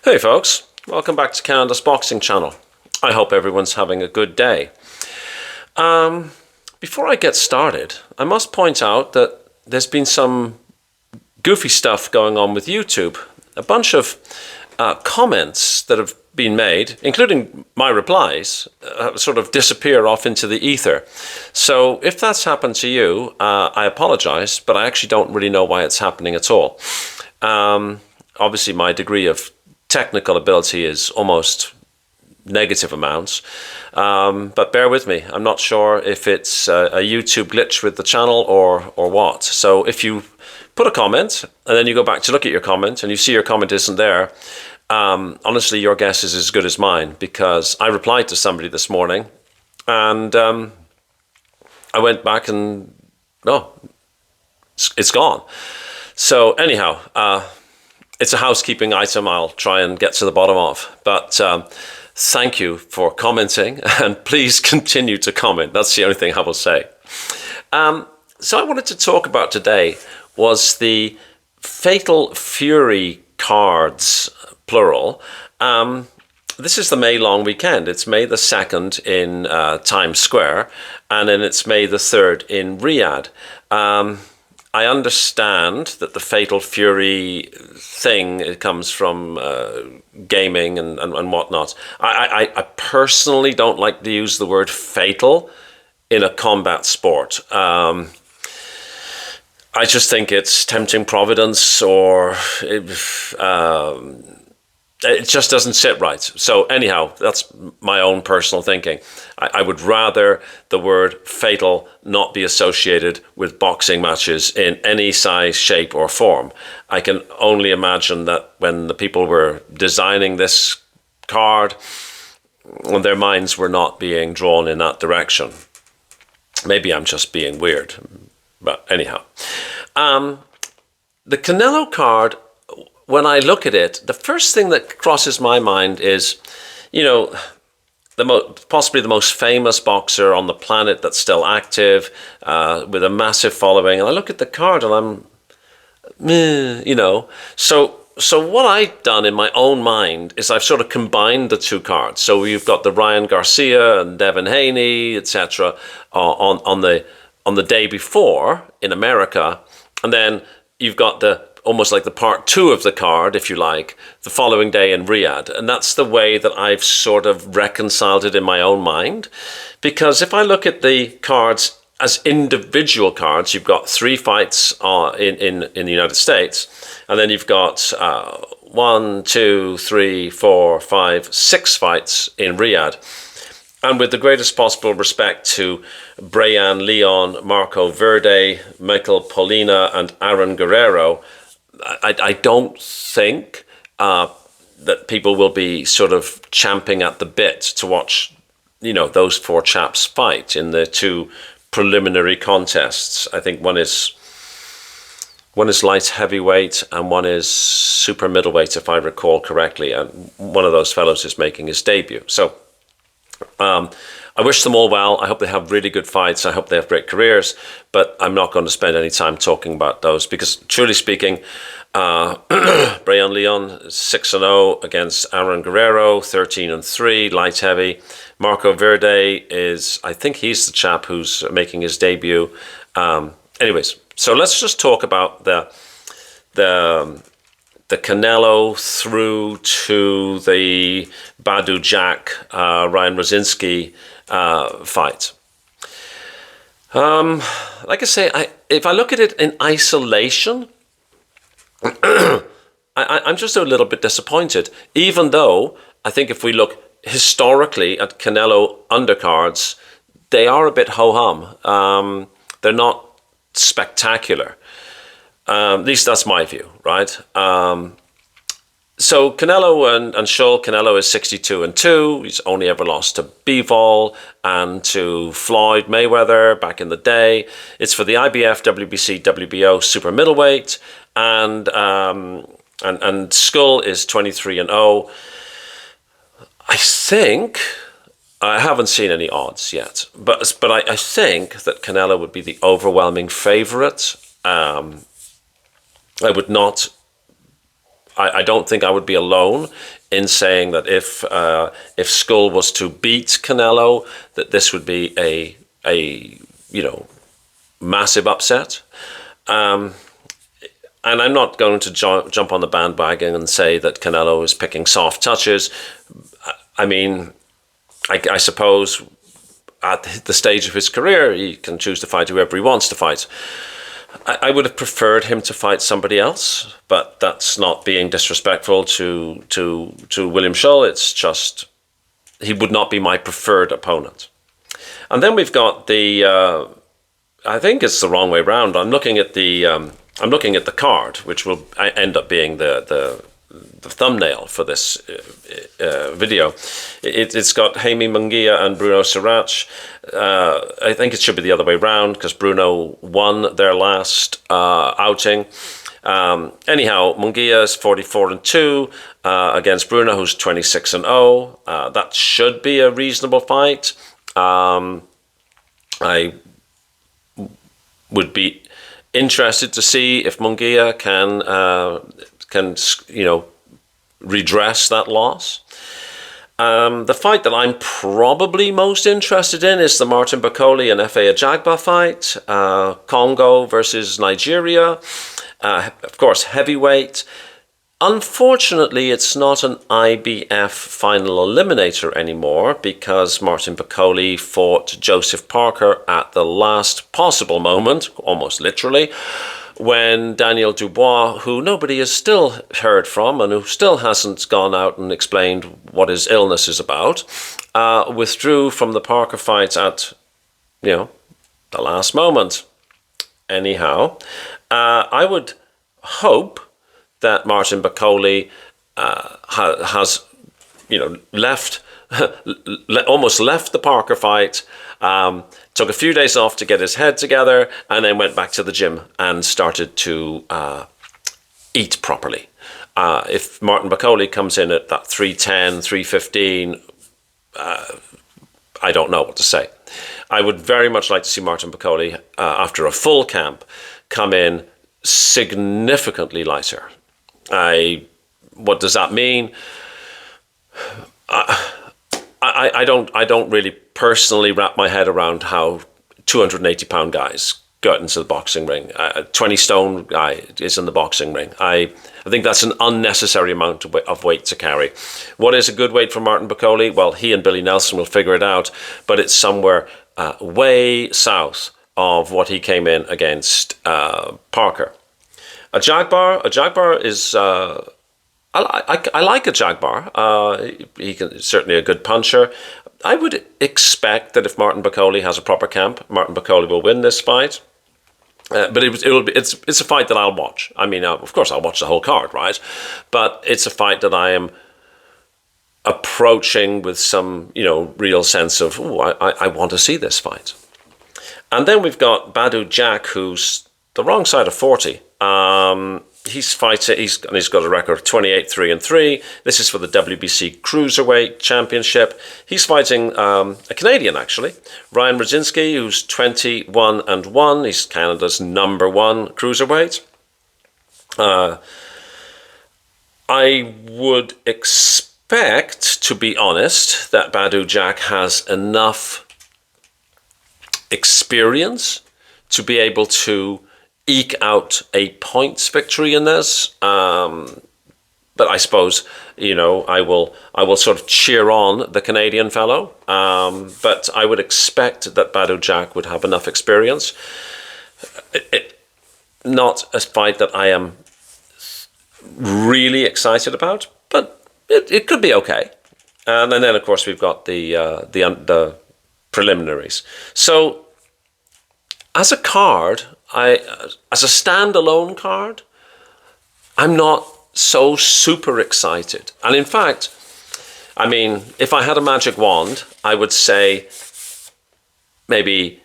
Hey folks, welcome back to Canada's Boxing Channel. I hope everyone's having a good day. Before I get started, I must point out that there's been some goofy stuff going on with YouTube. A bunch of comments that have been made, including my replies, sort of disappear off into the ether. So if that's happened to you, I apologize, but I actually don't really know why it's happening at all. Obviously, my degree of technical ability is almost negative amounts, but bear with me. I'm not sure if it's a YouTube glitch with the channel or what. So if you put a comment and then you go back to look at your comment and you see your comment isn't there, honestly, your guess is as good as mine, because I replied to somebody this morning and I went back and it's gone. So anyhow, it's a housekeeping item I'll try and get to the bottom of. But thank you for commenting, and please continue to comment. That's the only thing I will say. So I wanted to talk about today was the Fatal Fury cards, plural. This is the May long weekend. It's May the 2nd in Times Square, and then it's May the 3rd in Riyadh. I understand that the Fatal Fury thing, it comes from gaming and whatnot. I personally don't like to use the word fatal in a combat sport. I just think it's tempting providence, or it just doesn't sit right. So anyhow, that's my own personal thinking. I would rather the word fatal not be associated with boxing matches in any size, shape or form. I can only imagine that when the people were designing this card, their minds were not being drawn in that direction. Maybe I'm just being weird. But anyhow, the Canelo card, when I look at it, the first thing that crosses my mind is, possibly the most famous boxer on the planet that's still active, with a massive following. And I look at the card and I'm, So what I've done in my own mind is I've sort of combined the two cards. So you've got the Ryan Garcia and Devin Haney, etc., on the day before in America, and then you've got the almost like the part two of the card, if you like, the following day in Riyadh. And that's the way that I've sort of reconciled it in my own mind. Because if I look at the cards as individual cards, you've got 3 fights in the United States, and then you've got 1, 2, 3, 4, 5, 6 fights in Riyadh. And with the greatest possible respect to Brian Leon, Marco Verde, Michael Polina, and Aaron Guerrero, I don't think that people will be sort of champing at the bit to watch, those 4 chaps fight in the 2 preliminary contests. I think one is light heavyweight and one is super middleweight, if I recall correctly. And one of those fellows is making his debut. So I wish them all well. I hope they have really good fights. I hope they have great careers, but I'm not going to spend any time talking about those because, truly speaking, Brian Leon 6-0 against Aaron Guerrero, 13-3, light heavy. Marco Verde I think he's the chap who's making his debut. Anyways, so let's just talk about the Canelo through to the Badu Jack, Ryan Rosinski fight. Like I say, if I look at it in isolation, I'm just a little bit disappointed, even though I think if we look historically at Canelo undercards, they are a bit ho-hum. They're not spectacular. At least that's my view, right? So Canelo and Shull, Canelo is 62-2. He's only ever lost to Bivol and to Floyd Mayweather back in the day. It's for the IBF, WBC, WBO super middleweight, and Skull is 23-0. I haven't seen any odds yet, but I think that Canelo would be the overwhelming favorite. I would not I don't think I would be alone in saying that if Skull was to beat Canelo, that this would be a massive upset. And I'm not going to jump on the bandwagon and say that Canelo is picking soft touches. I mean, I suppose at the stage of his career, he can choose to fight whoever he wants to fight. I would have preferred him to fight somebody else, but that's not being disrespectful to William Schull. It's just he would not be my preferred opponent. And then we've got I think it's the wrong way round. I'm looking at the card, which will end up being the thumbnail for this video. It's got Jaime Munguia and Bruno Sirac. I think it should be the other way around because Bruno won their last outing. Anyhow, Munguia is 44-2 against Bruno, who's 26-0. That should be a reasonable fight. I would be interested to see if Munguia can redress that loss. The fight that I'm probably most interested in is the Martin Bakole and Efe Ajagba fight, Congo versus Nigeria. Of course, heavyweight. Unfortunately, it's not an IBF final eliminator anymore because Martin Bakole fought Joseph Parker at the last possible moment, almost literally, when Daniel Dubois, who nobody has still heard from and who still hasn't gone out and explained what his illness is about, withdrew from the Parker fight at, the last moment. Anyhow, I would hope that Martin Bakole has, almost left the Parker fight, took a few days off to get his head together, and then went back to the gym and started to eat properly. If Martin Bakole comes in at that 310, 315, I don't know what to say. I would very much like to see Martin Bakole, after a full camp, come in significantly lighter. What does that mean? I don't really personally wrap my head around how 280-pound guys go into the boxing ring. A 20-stone guy is in the boxing ring. I think that's an unnecessary amount of weight to carry. What is a good weight for Martin Bakole? Well, he and Billy Nelson will figure it out, but it's somewhere way south of what he came in against Parker. A Jagbar is... I like a Jagbar. He's certainly a good puncher. I would expect that if Martin Bakole has a proper camp, Martin Bakole will win this fight. But it's a fight that I'll watch. I mean, of course, I'll watch the whole card, right? But it's a fight that I am approaching with some, real sense of, I want to see this fight. And then we've got Badou Jack, who's the wrong side of 40. He's fighting. He's got a record of 28-3-3. This is for the WBC Cruiserweight Championship. He's fighting a Canadian, actually, Ryan Radzinski, who's 21-1. He's Canada's #1 cruiserweight. I would expect, to be honest, that Badou Jack has enough experience to be able to eke out a points victory in this, but I suppose I will sort of cheer on the Canadian fellow. But I would expect that Badou Jack would have enough experience. Not a fight that I am really excited about, but it could be okay. And then of course we've got the preliminaries. So as a card, as a standalone card, I'm not so super excited. And in fact, I mean, if I had a magic wand, I would say maybe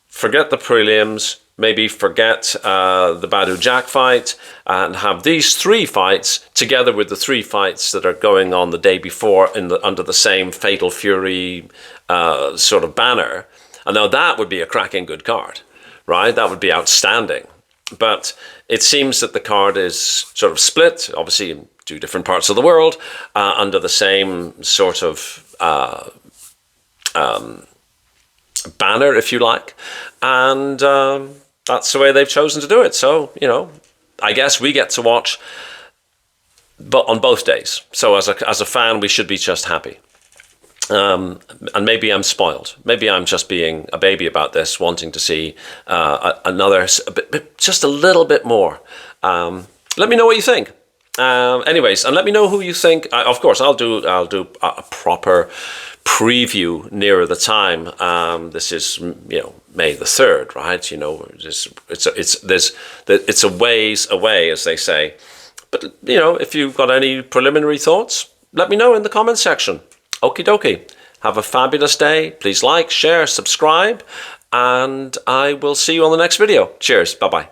forget the prelims, maybe forget the Badou Jack fight, and have these 3 fights together with the 3 fights that are going on the day before under the same Fatal Fury sort of banner. And now that would be a cracking good card. Right, that would be outstanding. But it seems that the card is sort of split, obviously in two different parts of the world, under the same sort of banner, if you like. And that's the way they've chosen to do it. So, you know, I guess we get to watch but on both days. So as a fan, we should be just happy. And maybe I'm spoiled. Maybe I'm just being a baby about this, wanting to see another, just a little bit more. Let me know what you think. Anyways, and let me know who you think. Of course, I'll do a proper preview nearer the time. This is, you know, May the 3rd, right? You know, it's a ways away, as they say. But, you know, if you've got any preliminary thoughts, let me know in the comments section. Okie dokie. Have a fabulous day. Please like, share, subscribe, and I will see you on the next video. Cheers. Bye-bye.